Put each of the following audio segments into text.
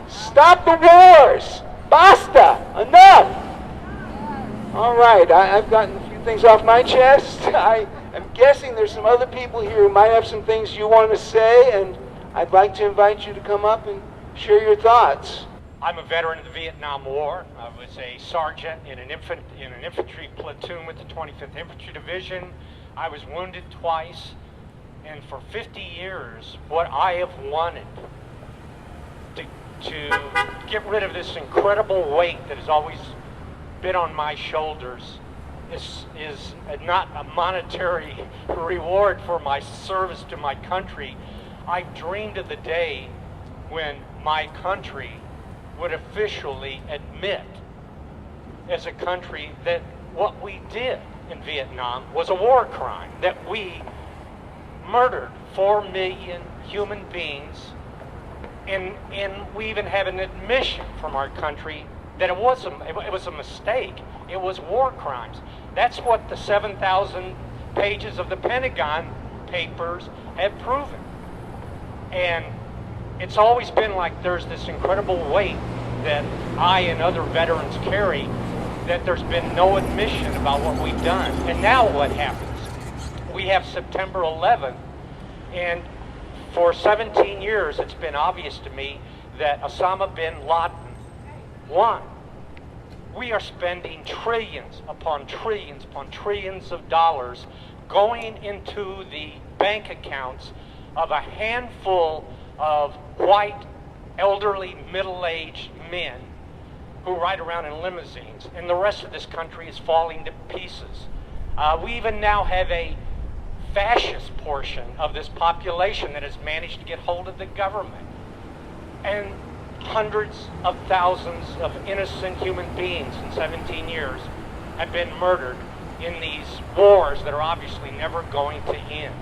Stop the wars! Basta! Enough! All right, I've gotten a few things off my chest. I'm guessing there's some other people here who might have some things you want to say, and I'd like to invite you to come up and share your thoughts. I'm a veteran of the Vietnam War. I was a sergeant in an infantry platoon with the 25th Infantry Division. I was wounded twice, and for 50 years, what I have wanted to get rid of this incredible weight that has always been on my shoulders is not a monetary reward for my service to my country. I've dreamed of the day when my country would officially admit as a country that what we did in Vietnam was a war crime, that we murdered 4 million human beings, and we even have an admission from our country that it was a mistake. It was war crimes. That's what the 7,000 pages of the Pentagon Papers have proven. And it's always been like there's this incredible weight that I and other veterans carry, that there's been no admission about what we've done. And now what happens? We have September 11th, and for 17 years it's been obvious to me that Osama bin Laden won. We are spending trillions upon trillions upon trillions of dollars going into the bank accounts of a handful of white, elderly, middle-aged men who ride around in limousines, and the rest of this country is falling to pieces. We even now have a fascist portion of this population that has managed to get hold of the government. And hundreds of thousands of innocent human beings in 17 years have been murdered in these wars that are obviously never going to end.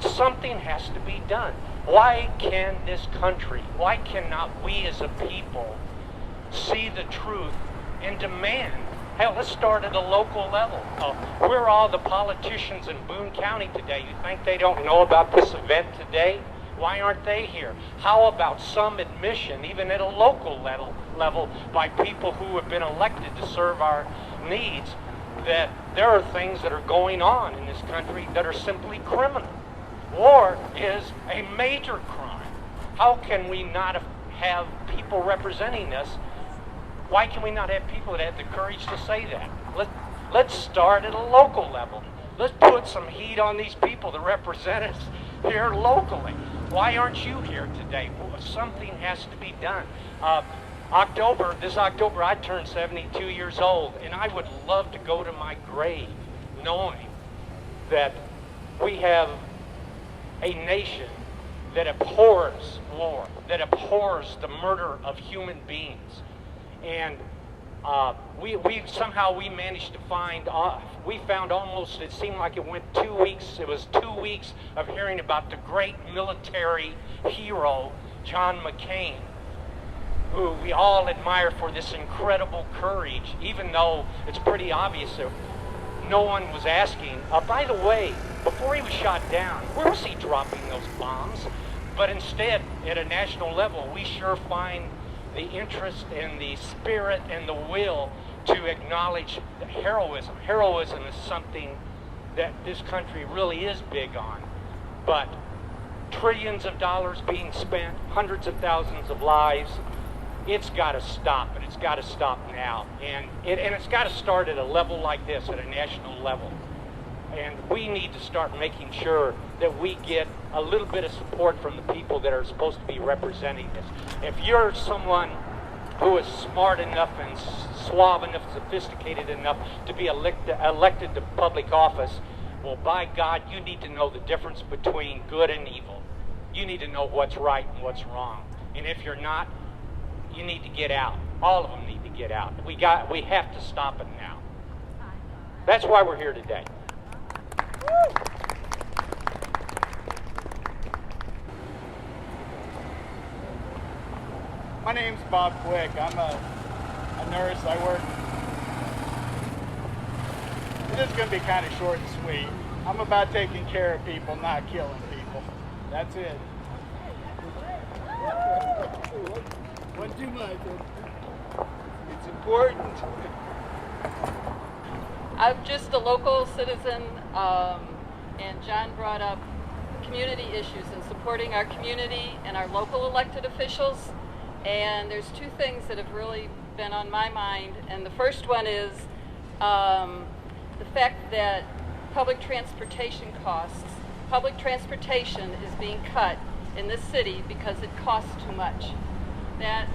Something has to be done. Why can this country, why cannot we as a people see the truth and demand? Hell, let's start at a local level. Where are all the politicians in Boone County today? You think they don't know about this event today? Why aren't they here? How about some admission, even at a local level, by people who have been elected to serve our needs, that there are things that are going on in this country that are simply criminal? War is a major crime. How can we not have people representing us? Why can we not have people that have the courage to say that? Let's start at a local level. Let's put some heat on these people that represent us here locally. Why aren't you here today? Well, something has to be done. This October, I turned 72 years old, and I would love to go to my grave knowing that we have a nation that abhors war, that abhors the murder of human beings. And we somehow managed to we found almost, it seemed like it went 2 weeks, it was 2 weeks of hearing about the great military hero, John McCain, who we all admire for this incredible courage, even though it's pretty obvious that no one was asking, by the way, before he was shot down, where was he dropping those bombs? But instead, at a national level, we sure find the interest and the spirit and the will to acknowledge the heroism. Heroism is something that this country really is big on. But trillions of dollars being spent, hundreds of thousands of lives, it's got to stop, and it's got to stop now. And it's got to start at a level like this, at a national level. And we need to start making sure that we get a little bit of support from the people that are supposed to be representing this. If you're someone who is smart enough and suave enough, sophisticated enough to be elected to public office, well, by God, you need to know the difference between good and evil. You need to know what's right and what's wrong. And if you're not, you need to get out. All of them need to get out. We have to stop it now. That's why we're here today. My name's Bob Quick. I'm a nurse. I work. This is going to be kind of short and sweet. I'm about taking care of people, not killing people. That's it. One too much. It's important. I'm just a local citizen, and John brought up community issues and supporting our community and our local elected officials. And there's two things that have really been on my mind. And the first one is the fact that public transportation is being cut in this city because it costs too much. That,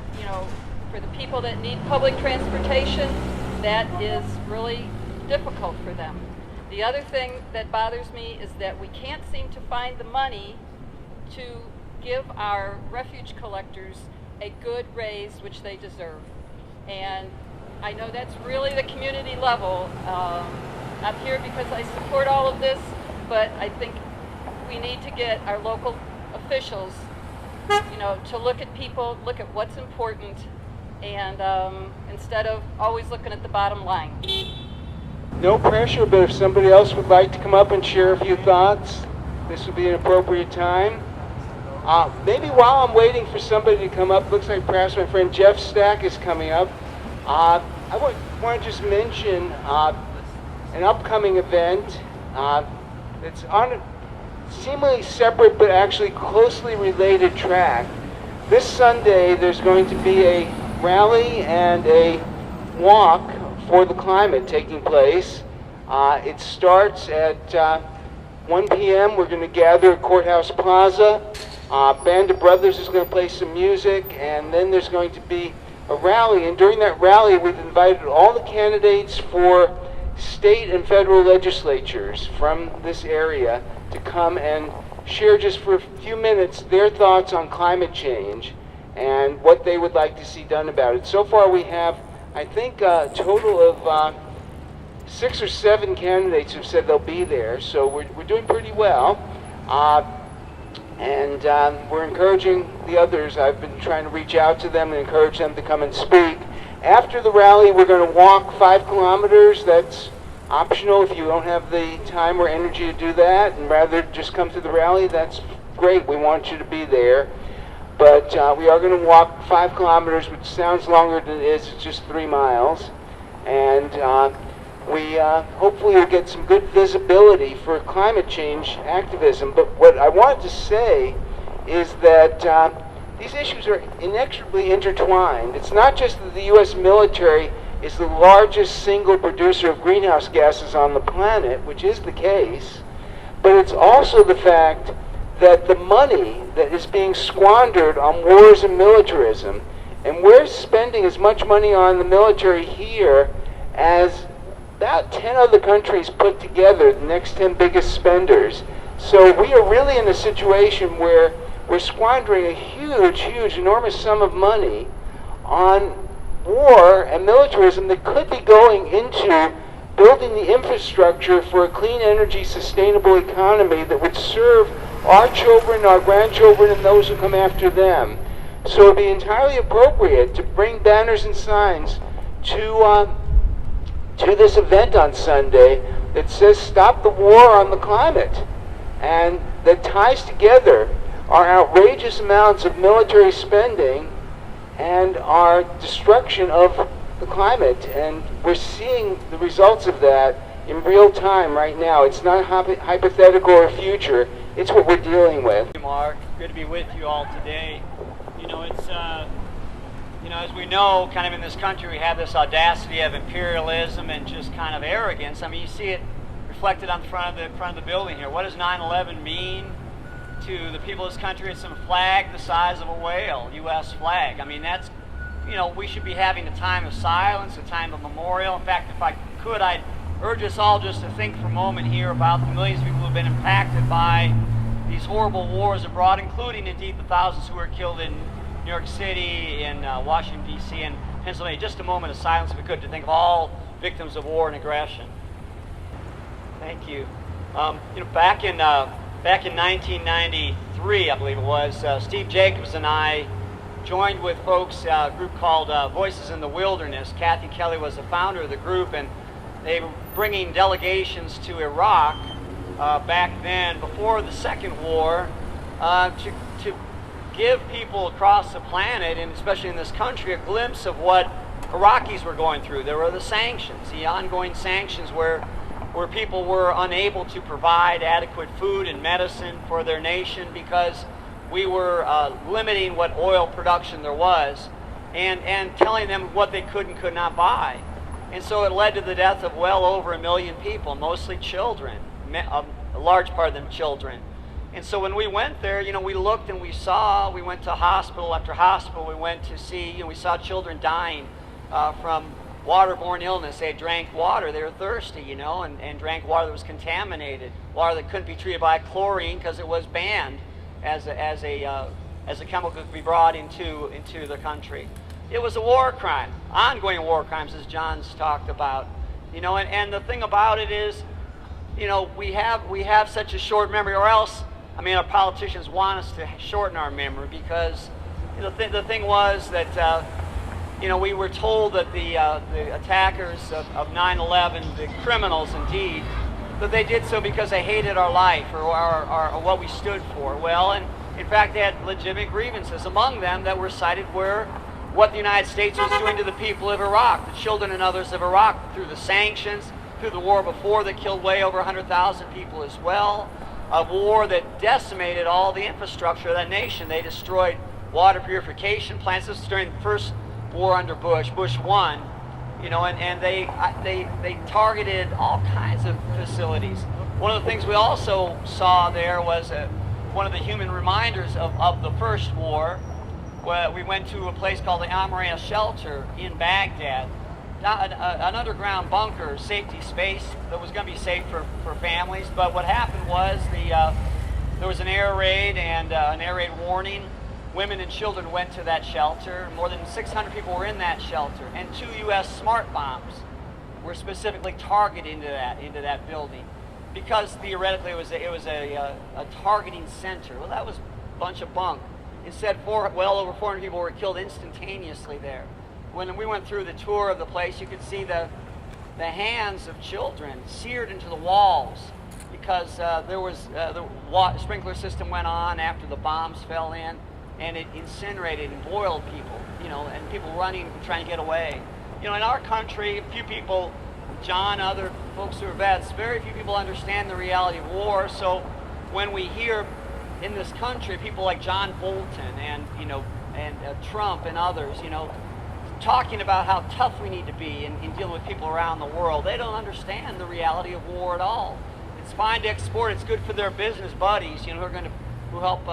for the people that need public transportation, that is really difficult for them. The other thing that bothers me is that we can't seem to find the money to give our refuge collectors a good raise, which they deserve. And I know that's really the community level. I'm here because I support all of this, but I think we need to get our local officials, to look at people, look at what's important, and instead of always looking at the bottom line. No pressure, but if somebody else would like to come up and share a few thoughts, this would be an appropriate time. Maybe while I'm waiting for somebody to come up, looks like perhaps my friend Jeff Stack is coming up. I want to just mention an upcoming event that's on a seemingly separate but actually closely related track. This Sunday there's going to be a rally and a walk for the climate taking place. It starts at 1 p.m. We're going to gather at Courthouse Plaza. Band of Brothers is going to play some music, and then there's going to be a rally. And during that rally, we've invited all the candidates for state and federal legislatures from this area to come and share just for a few minutes their thoughts on climate change and what they would like to see done about it. So far we have, I think, a total of 6 or 7 candidates who've said they'll be there, so we're doing pretty well. And we're encouraging the others. I've been trying to reach out to them and encourage them to come and speak. After the rally, we're going to walk 5 kilometers. That's optional if you don't have the time or energy to do that, and rather just come to the rally. That's great. We want you to be there. But we are going to walk 5 kilometers, which sounds longer than it is. It's just 3 miles. And we hopefully will get some good visibility for climate change activism. But what I wanted to say is that these issues are inextricably intertwined. It's not just that the U.S. military is the largest single producer of greenhouse gases on the planet, which is the case, but it's also the fact that the money that is being squandered on wars and militarism, and we're spending as much money on the military here as about 10 other countries put together, the next 10 biggest spenders. So we are really in a situation where we're squandering a huge, enormous sum of money on war and militarism that could be going into building the infrastructure for a clean energy, sustainable economy that would serve our children, our grandchildren, and those who come after them. So it would be entirely appropriate to bring banners and signs to this event on Sunday that says stop the war on the climate, and that ties together our outrageous amounts of military spending and our destruction of the climate. And we're seeing the results of that in real time right now. It's not hypothetical or future. It's what we're dealing with. Mark, good to be with you all today. It's as we know, kind of in this country, we have this audacity of imperialism and just kind of arrogance. I mean, you see it reflected on the front of the building here. What does 9/11 mean to the people of this country? It's some flag the size of a whale, U.S. flag. I mean, that's, we should be having a time of silence, a time of memorial. In fact, if I could, I'd urge us all just to think for a moment here about the millions of people who have been impacted by these horrible wars abroad, including indeed the thousands who were killed in New York City, in Washington, D.C., and Pennsylvania. Just a moment of silence, if we could, to think of all victims of war and aggression. Thank you. Back in 1993, I believe it was, Steve Jacobs and I joined with folks, a group called Voices in the Wilderness. Kathy Kelly was the founder of the group, and they were bringing delegations to Iraq back then, before the Second War, to give people across the planet, and especially in this country, a glimpse of what Iraqis were going through. There were the sanctions, the ongoing sanctions where people were unable to provide adequate food and medicine for their nation because we were limiting what oil production there was and telling them what they could and could not buy. And so it led to the death of well over 1 million people, mostly children, a large part of them children. And so when we went there, we looked and we went to hospital after hospital, we went to see, we saw children dying from waterborne illness. They drank water, they were thirsty, and drank water that was contaminated, water that couldn't be treated by chlorine because it was banned as a chemical that could be brought into the country. It was a war crime, ongoing war crimes, as John's talked about, and the thing about it is, we have such a short memory, or else, our politicians want us to shorten our memory because the thing was that we were told that the attackers of 9/11, the criminals indeed, that they did so because they hated our life or what we stood for. Well, and in fact, they had legitimate grievances. Among them that were cited were what the United States was doing to the people of Iraq, the children and others of Iraq, through the sanctions, through the war before that killed way over 100,000 people as well, a war that decimated all the infrastructure of that nation. They destroyed water purification plants. This was during the first war under Bush. Bush won, and they targeted all kinds of facilities. One of the things we also saw there was one of the human reminders of the first war. Where we went to a place called the Amaria Shelter in Baghdad, an underground bunker, safety space that was going to be safe for families. But what happened was there was an air raid and an air raid warning. Women and children went to that shelter. More than 600 people were in that shelter, and 2 U.S. smart bombs were specifically targeted into that building because theoretically it was a targeting center. Well, that was a bunch of bunk. Instead, well over 400 people were killed instantaneously there. When we went through the tour of the place, you could see the hands of children seared into the walls because there was the sprinkler system went on after the bombs fell in, and it incinerated and boiled people, and people running and trying to get away. In our country, a few people, John, other folks who are vets, very few people understand the reality of war. So when we hear in this country people like John Bolton and Trump and others, talking about how tough we need to be in dealing with people around the world, they don't understand the reality of war at all. It's fine to export; it's good for their business buddies, who help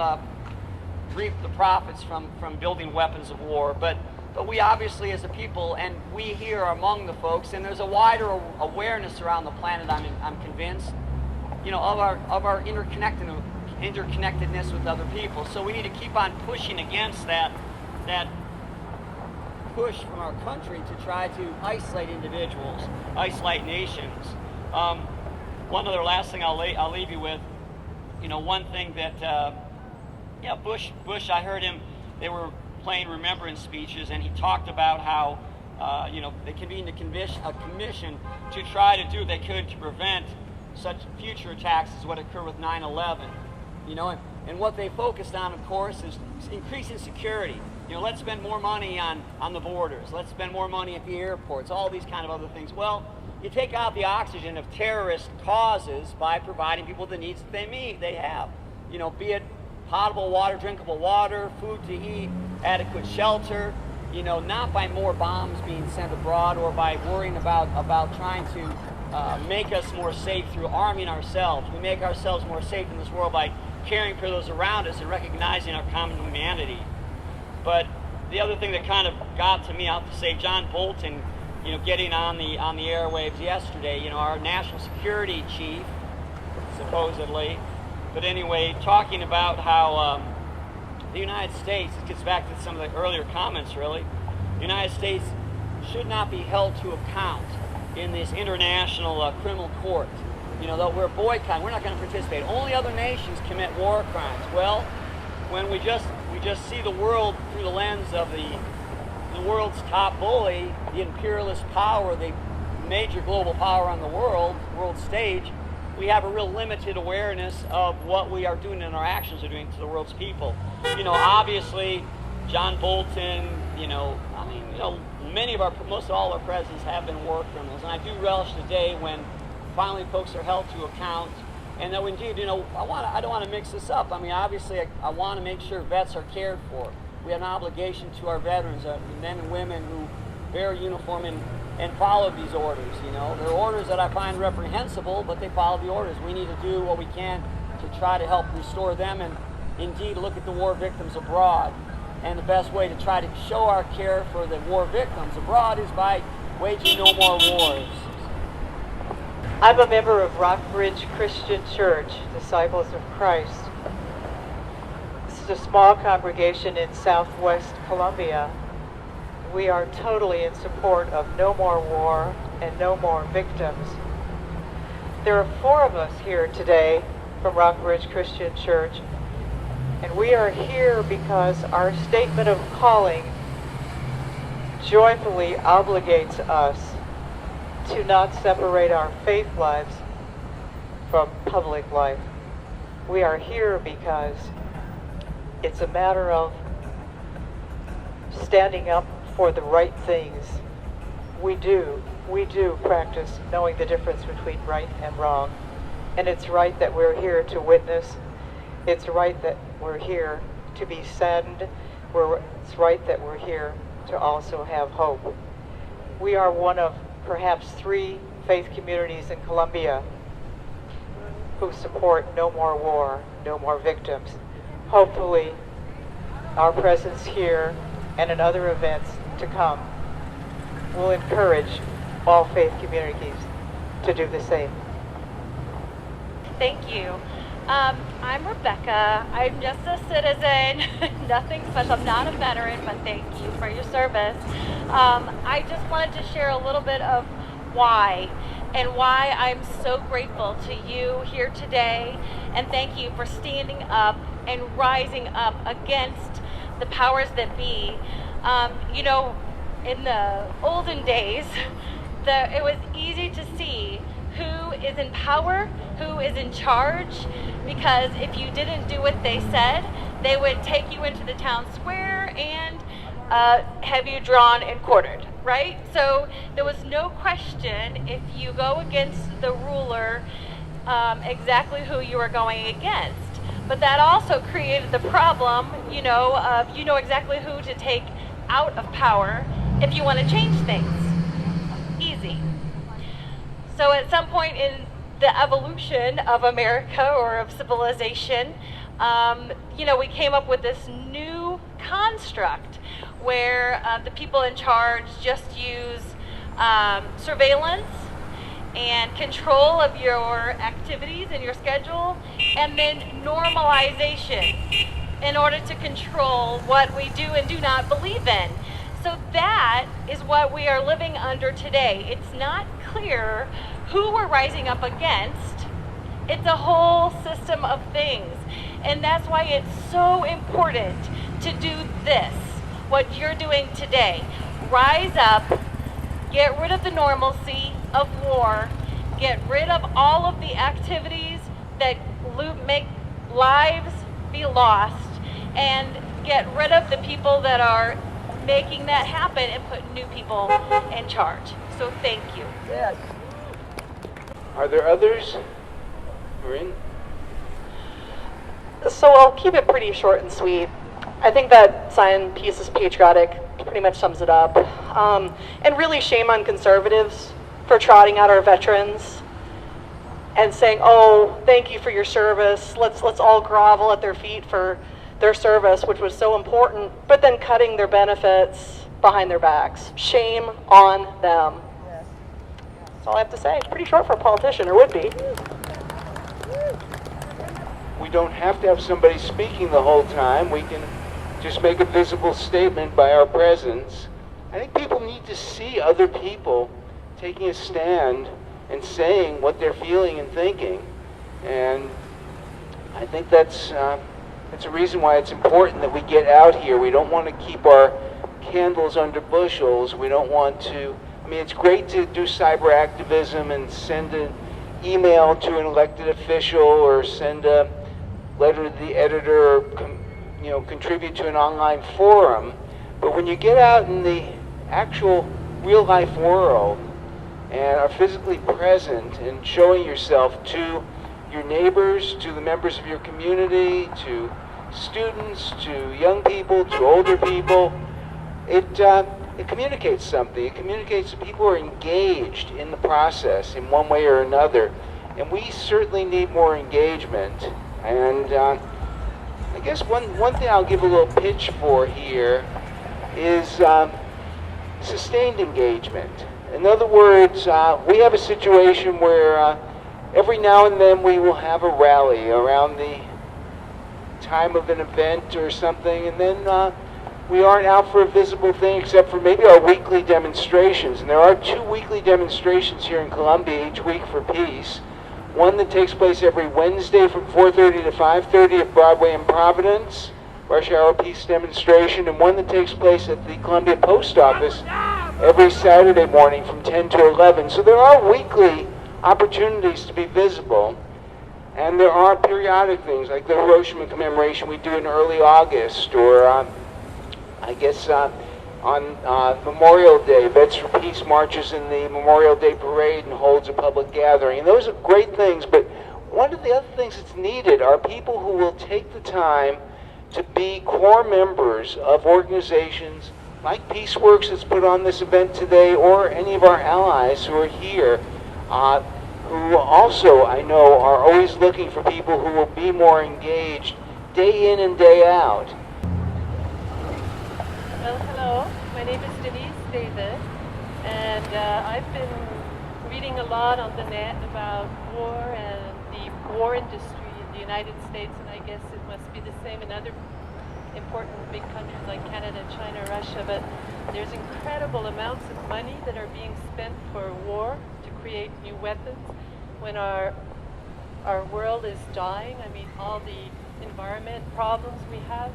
reap the profits from building weapons of war. But we obviously, as a people, and we here are among the folks, and there's a wider awareness around the planet. I'm convinced, of our interconnectedness with other people. So we need to keep on pushing against that push from our country to try to isolate individuals, isolate nations. One other last thing I'll leave you with. One thing that Bush, I heard him. They were playing remembrance speeches, and he talked about how they convened a commission to try to do what they could to prevent such future attacks as what occurred with 9/11. And what they focused on, of course, is increasing security. Let's spend more money on the borders. Let's spend more money at the airports, all these kind of other things. Well, you take out the oxygen of terrorist causes by providing people the needs that they have. Be it potable water, drinkable water, food to eat, adequate shelter, not by more bombs being sent abroad or by worrying about trying to make us more safe through arming ourselves. We make ourselves more safe in this world by caring for those around us and recognizing our common humanity. But the other thing that kind of got to me, I have to say, John Bolton, getting on the airwaves yesterday, our national security chief, supposedly, but anyway, talking about how the United States, it gets back to some of the earlier comments really, the United States should not be held to account in this international criminal court. That we're boycotting, we're not going to participate. Only other nations commit war crimes. Well, when we just see the world through the lens of the world's top bully, the imperialist power, the major global power on the world stage, we have a real limited awareness of what we are doing and our actions are doing to the world's people. Obviously, John Bolton, most all our presidents have been war criminals, and I do relish the day when finally folks are held to account. And though indeed, I don't want to mix this up. I mean, obviously, I want to make sure vets are cared for. We have an obligation to our veterans, men and women who wear a uniform and follow these orders. They're orders that I find reprehensible, but they follow the orders. We need to do what we can to try to help restore them, and indeed look at the war victims abroad. And the best way to try to show our care for the war victims abroad is by waging no more wars. I'm a member of Rockbridge Christian Church, Disciples of Christ. This is a small congregation in southwest Columbia. We are totally in support of no more war and no more victims. There are 4 of us here today from Rockbridge Christian Church, and we are here because our statement of calling joyfully obligates us to not separate our faith lives from public life. We are here because it's a matter of standing up for the right things. We do practice knowing the difference between right and wrong. And it's right that we're here to witness. It's right that we're here to be saddened. It's right that we're here to also have hope. We are one of perhaps 3 faith communities in Columbia who support no more war, no more victims. Hopefully, our presence here and in other events to come will encourage all faith communities to do the same. Thank you. I'm Rebecca. I'm just a citizen, nothing special. I'm not a veteran, but thank you for your service. I just wanted to share a little bit of why I'm so grateful to you here today, and thank you for standing up and rising up against the powers that be. In the olden days, it was easy to see who is in power, who is in charge, because if you didn't do what they said, they would take you into the town square and have you drawn and quartered, right? So there was no question if you go against the ruler, exactly who you were going against. But that also created the problem, of you know exactly who to take out of power if you want to change things. Easy. So at some point in the evolution of America or of civilization, we came up with this new construct where the people in charge just use surveillance and control of your activities and your schedule, and then normalization in order to control what we do and do not believe in. So that is what we are living under today. It's not clear who we're rising up against. It's a whole system of things. And that's why it's so important to do this, what you're doing today. Rise up, get rid of the normalcy of war, get rid of all of the activities that make lives be lost, and get rid of the people that are making that happen and put new people in charge. So thank you. Yes. Are there others? Maureen? So I'll keep it pretty short and sweet. I think that sign, "Peace is patriotic," pretty much sums it up. And really shame on conservatives for trotting out our veterans and saying, "Oh, thank you for your service. Let's all grovel at their feet for their service," which was so important, but then cutting their benefits behind their backs. Shame on them. That's all I have to say. It's pretty short for a politician, or would be. We don't have to have somebody speaking the whole time. We can just make a visible statement by our presence. I think people need to see other people taking a stand and saying what they're feeling and thinking. And I think that's a reason why it's important that we get out here. We don't want to keep our candles under bushels. We don't want to, it's great to do cyber activism and send email to an elected official or send a letter to the editor or contribute to an online forum. But when you get out in the actual real life world and are physically present and showing yourself to your neighbors, to the members of your community, to students, to young people, to older people, it communicates something. It communicates that people are engaged in the process in one way or another. And we certainly need more engagement. And I guess one thing I'll give a little pitch for here is sustained engagement. In other words, we have a situation where every now and then we will have a rally around the time of an event or something, and then we aren't out for a visible thing except for maybe our weekly demonstrations. And there are 2 weekly demonstrations here in Columbia each week for peace. One that takes place every Wednesday from 4:30 to 5:30 at Broadway in Providence, Rush Hour Peace Demonstration, and one that takes place at the Columbia Post Office every Saturday morning from 10 to 11. So there are weekly opportunities to be visible, and there are periodic things like the Hiroshima commemoration we do in early August, or I guess on Memorial Day, Vets for Peace marches in the Memorial Day Parade and holds a public gathering. And those are great things, but one of the other things that's needed are people who will take the time to be core members of organizations like Peaceworks that's put on this event today, or any of our allies who are here, who also, I know, are always looking for people who will be more engaged day in and day out. Well, hello. My name is Denise Davis, and I've been reading a lot on the net about war and the war industry in the United States, and I guess it must be the same in other important big countries like Canada, China, Russia, but there's incredible amounts of money that are being spent for war to create new weapons when our world is dying. I mean, all the environment problems we have,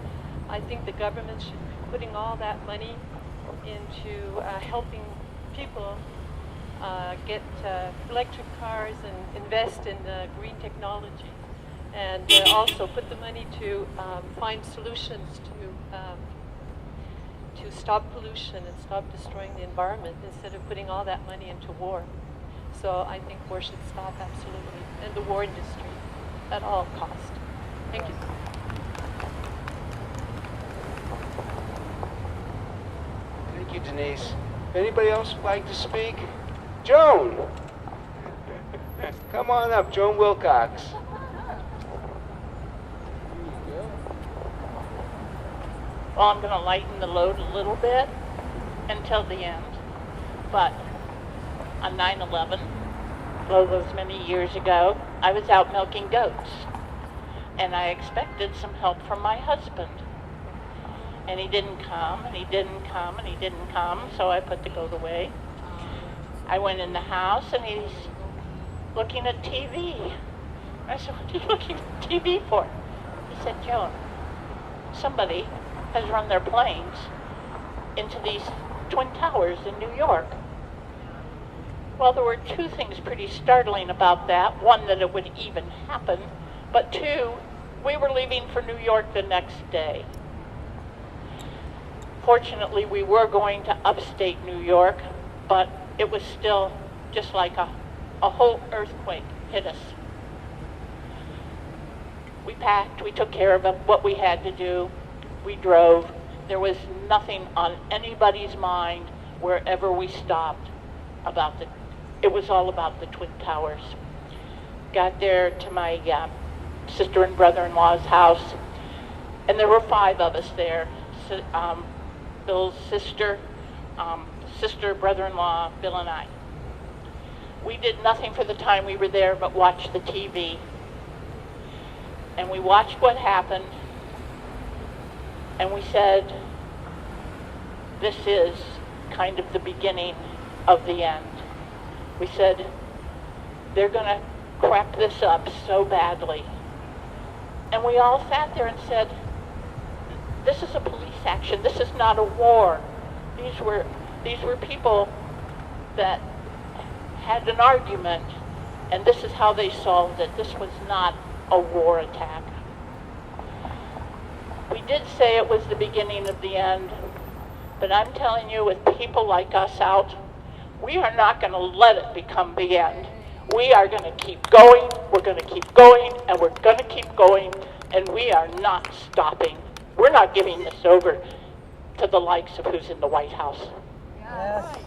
I think the government should be putting all that money into helping people get electric cars and invest in green technology, and also put the money to find solutions to stop pollution and stop destroying the environment instead of putting all that money into war. So I think war should stop absolutely, and the war industry at all cost. Thank you. Thank you, Denise. Anybody else would like to speak? Joan! Come on up, Joan Wilcox. Well, I'm going to lighten the load a little bit until the end. But on 9/11, all those many years ago, I was out milking goats. And I expected some help from my husband. And he didn't come, and he didn't come, and he didn't come, so I put the goat away. I went in the house, and he's looking at TV. I said, "What are you looking at TV for?" He said, "Joan, somebody has run their planes into these Twin Towers in New York." Well, there were 2 things pretty startling about that. One, that it would even happen, but 2, we were leaving for New York the next day. Fortunately, we were going to upstate New York, but it was still just like a whole earthquake hit us. We packed, we took care of what we had to do, we drove. There was nothing on anybody's mind wherever we stopped about it was all about the Twin Towers. Got there to my sister and brother-in-law's house, and there were 5 of us there. Bill's sister, brother-in-law, Bill and I. We did nothing for the time we were there but watch the TV. And we watched what happened, and we said, this is kind of the beginning of the end. We said, they're going to crap this up so badly. And we all sat there and said, this is a police action. This is not a war. These were people that had an argument, And this is how they solved it. This was not a war attack. We did say it was the beginning of the end, but I'm telling you, with people like us out, we are not going to let it become the end. We are going to keep going, we're going to keep going, and we're going to keep going, and we are not stopping. We're not giving this over to the likes of who's in the White House. Yes.